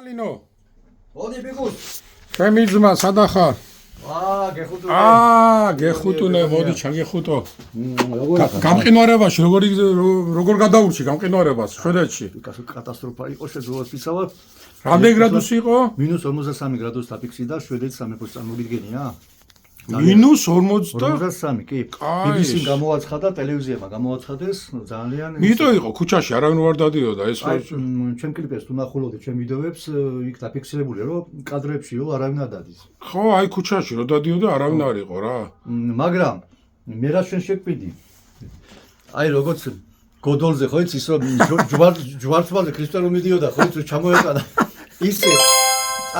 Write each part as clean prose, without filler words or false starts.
Somalino. Odi bigust. ჩემი ძმა სადა ხარ? გეხუტუნე. გეხუტუნე, მოდი ჩაგეხუტო. გამყინვარებაში როგორ გადაურჩი გამყინვარებას შვედეთში? კატასტროფა იყო შეძლოთ ვისავალ. რამდენი გრადუსი იყო? -53 გრადუსი დაფიქსი და შვედეთის სამეფოს წარმოგიდგენია? -53 კი. BBC-ს გამოაცხადა, ტელევიზიამ გამოაცხადეს, ძალიან მიტო იყო ქუჩაში არავინ ვარ დადიოდა ეს ჩემ კლიპებს თუ ნახულობდი ჩემ ვიდეოებს იქ დაფიქსირებულია რომ კადრებშიო არავინ არ დადის. ხო, აი ქუჩაში რო დადიოდა არავინ არ იყო რა. მაგრამ მე რა შენ შეკვიდი. აი როგორც გოდოლზე ხო იცის რომ ჯვარცმაზე ქრისტიანო მიდიოდა ხო იცი ჩამოეყანა. ისე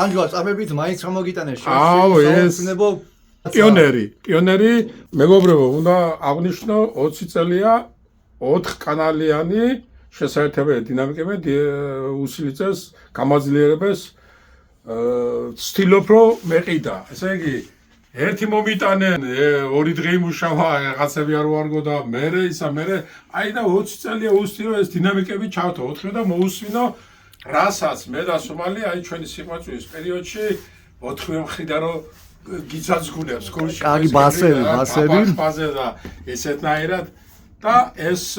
ანჯვარს ამებით მაინც ჩამოგიტანე შენ. პიონერი, მეგობრებო, უნდა აღნიშნო 20 წელია 4 კანალიანი შესაერთებელი დინამიკები უსილიწეს გამაძლიერებს ცდილობ რომ მეყიდა. ესე იგი, ერთი მომიტანენ, ორი დღე იმუშავა, რაღაცები არ ვარგო და მერე აი და 20 წელია უსტიო ეს დინამიკები ჩავთო 4 და მოусვინო რასაც მე და სომალი აი ჩვენი სიყვარულის პერიოდში 4 მხრიდან რომ გიცაცგუნებს სკოლაში. კარგი ბასები და ესეთნაირად და ეს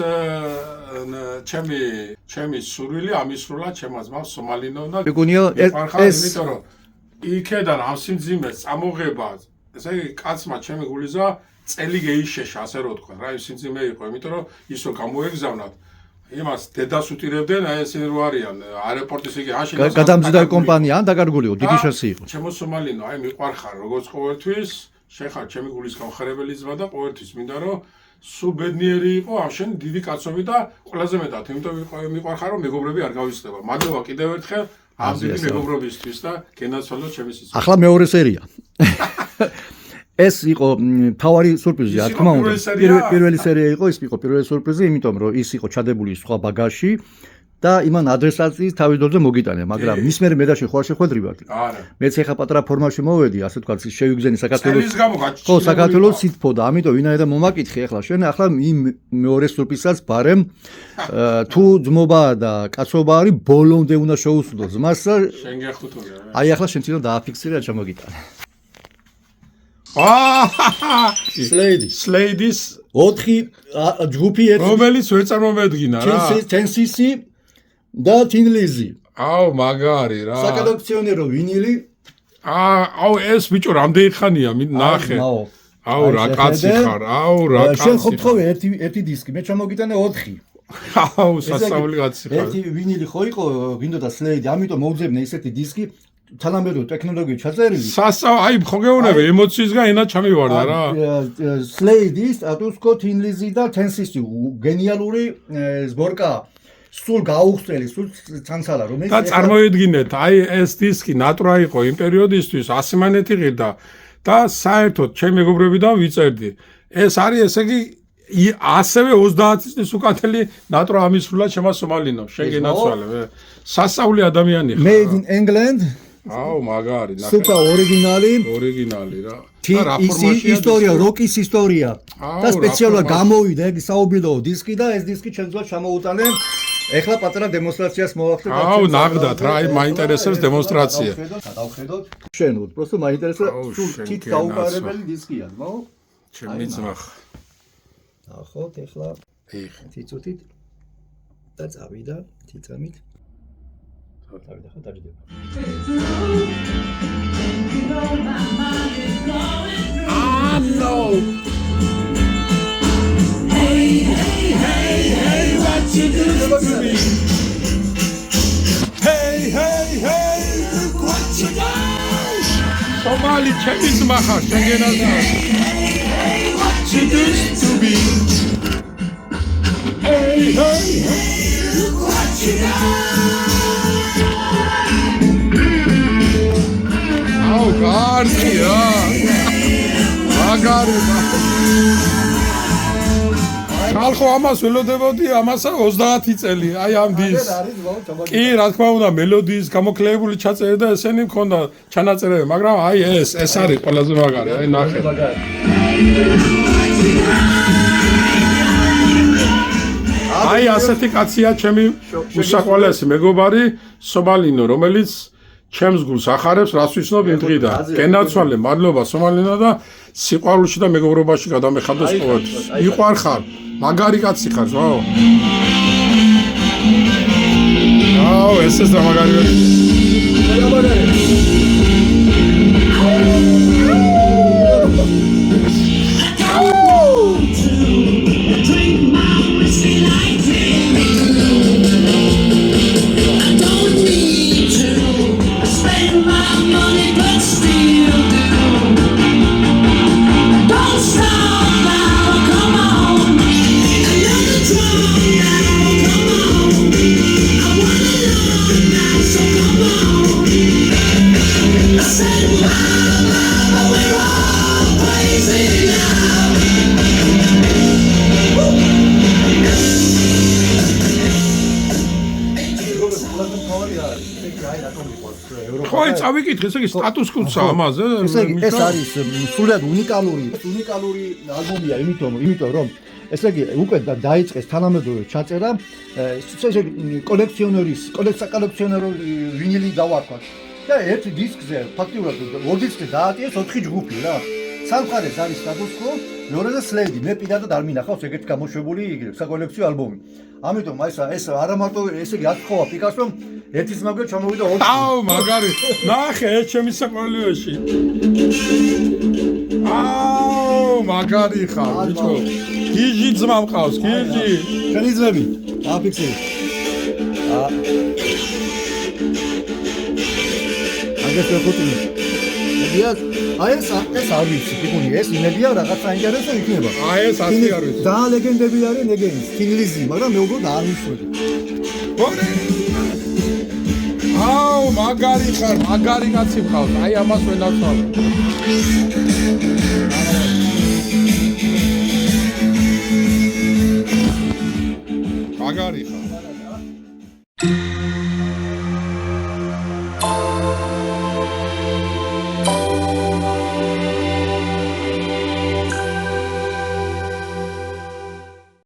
ჩემი სურვილი ამისრულა ჩემმა ძმამ სომალინო და მეგონია ეს იმიტომ რომ იქედან ამ სიმძიმეს წამოღება ესე იგი კაცმა ჩემი გულიზა წელი გეიშეშა ასე რო თქვა რა ის სიმძიმე იყო იმიტომ რომ ის რო გამოეგზავნათ იმას დედას უტირებდნენ აი ესენი რო არიან აეროპორტის იგი აშენ გადამზიდარი კომპანია ან დაკარგულიო დიდი შესი იყო ჩემო სომალინო აი მიყვარხარ როგორც ყოველთვის შეხარ ჩემი გულის გამხარებელი ძმა და ყოველთვის მინდა რომ სულ ბედნიერი იყო ამშენ დიდი კაცობი და ყველაზე მეტად იმიტომ მიყვარხარ რომ მეგობრები არ გავიცდება მადლობა კიდევ ერთხელ ამ დიდი მეგობრობისთვის და გენაცვალოთ ჩემი სიცოცხლე ახლა მეორე სერია ეს იყო თავარი სურპრიზი რა თქმა უნდა პირველი სერია იყო ის იყო პირველი სურპრიზი იმიტომ რომ ის იყო ჩადებული სხვა ბაგაჟში და იმან ადრესატის თავის დორზე მოგიტანა მაგრამ მის მერე მე და შეხوار შეხვედრივართ მეც ეხა პატრა ფორმაში მოვედი ასე თქვა შევიგზენი საქართველოს ხო საქართველოს სიტფო და ამიტომ ვინაიდან მომაკითხე ახლა შენ ახლა იმ მეორე სურპრიზსაც ბარემ თუ ძმობა და კაცობა არის ბოლომდე უნდა შეუსრულო ძმას და შენ გეხუთუნე აი ახლა შენ თვითონ დააფიქსირე და ჩამოგიტანა სლეიდის 4 ჯგუფი ერთი რომელიც ვერ წარმომედგინა რა ტენსისი და თინლიზი აუ მაგარი რა საკოლექციონერო ვინილი აუ ეს ბიჭო რამდენი ხანია ნახე აუ რა კაცი ხარ აუ რა კაცი შენ ხო თხოვე ერთი დისკი მე ჩამოგიტანე 4 აუ სასწაული კაცი ხარ ერთი ვინილი ხო იყო გინდოდა სლეიდი ამიტომ მოვძებნე ისეთი დისკი თანამედროვე ტექნოლოგიით ჩაწერილი. აი ხო გეუბნები ემოციისგან ენა ჩამივარდა რა. სლეიდი, სტატუს კო, თინლიზი და ტენსისი გენიალური ზბორკა. სულ გაუხსნელი, სულ ცანცალა რომელიც და წარმოედგინეთ, აი ეს დისკი ნატრა იყო იმ პერიოდისთვის 100 მანეთი ღირდა და საერთოდ ჩემი მეგობრებიდან ვიწერდი. ეს არის ესე იგი ასევე 30 წლის უკანელი ნატრა ამისრულა ჩემო სომალინო. შეგენაცვალე. სასწაული ადამიანი ხარ. Made in England. აუ მაგარი ნახე. სუპა ორიგინალი რა. და ისტორია, როკის ისტორია. და სპეციალურად გამოვიდა ეგ საუბილო დისკი და ეს დისკი ჩემს ჩამოუტანე. ეხლა პატარა დემონსტრაციას მოვახდე. აუ ნაღდათ რა, აი მაინტერესებს დემონსტრაცია. გადავხედოთ. შენ უბრალოდ მაინტერესებს სულ თით გაუპარებელი დისკია, ნო? ჩემი ძმა. ნახოთ ეხლა. თითუთით და წავიდა თითამით. დავიდა ხო დაჯდება. no. Hey, what you do to me? Hey, look what you done. Somali ჩემი ძმა ხარ, შეგენაზა. Hey, what you do to me? Hey, look what you done. Oh, God, მაგარი ხალხო ამას ველოდებოდი ამასა 30 წელი აი ამ დის კი რა თქმა უნდა მელოდიის გამოკლებული ჩაწერე და ესენი მქონდა ჩანაწერები მაგრამ აი ეს არის ყველაზე მაგარი აი ნახე აი ასეთი კაცია ჩემი უსაყვალესი მეგობარი სომალინო რომელიც ჩემს გულს ახარებს, რას ვიცნობ იმ დღიდან. გენაცვალე, მადლობა სომალინა და სიყვარულში და მეგობრობაში გადამეხადოს ყოველთვის. იყვარ ხარ, მაგარი კაცი ხარ, ვაო. აუ, ესეც და მაგარი. ხო, წავიკითხე, ესე იგი სტატუს კოც ამაზე. ესე იგი ეს არის სულად უნიკალური ალბომია, იმიტომ რომ ესე იგი უკვე დაიწყეს თანამედროვე ჩაწერა, ესე იგი კოლექციონერო ვინილი დავარქვა. და ერთ დისკზე ფაქტიურად ორ დისკზე დაატიეს 4 ჯგუფი რა. სამხარეს არის სტატუს კო, მეორეზე სლეიდი. მე პირადად არ მინახავს ეგეთ გამოშვებული საკოლექციო ალბომი. ამიტომ ეს არა მარტო ესე იგი ათხოვა პიკასომ ერთის მაგალ ჩამოვიდა 4. აუ, მაგარი. ნახე, ეს ჩემი საყოველიოში. აუ, მაგარი ხარ, ბიჭო. გიჟი ძმა მყავს, გიჟი. შენი ძმები. აფიქსე. აგეთ ვეხუტი. ეს არის ტიპული ეს იმედია რაღაც საინტერესო იქნება. ეს ასე არის. და ლეგენდები არის ეგენის, თინლიზი, მაგრამ მე უბრალოდ არ მისვედი. აუ, მაგარი ხარ, მაგარი კაცი მყავს. აი ამას ვენაცვალე.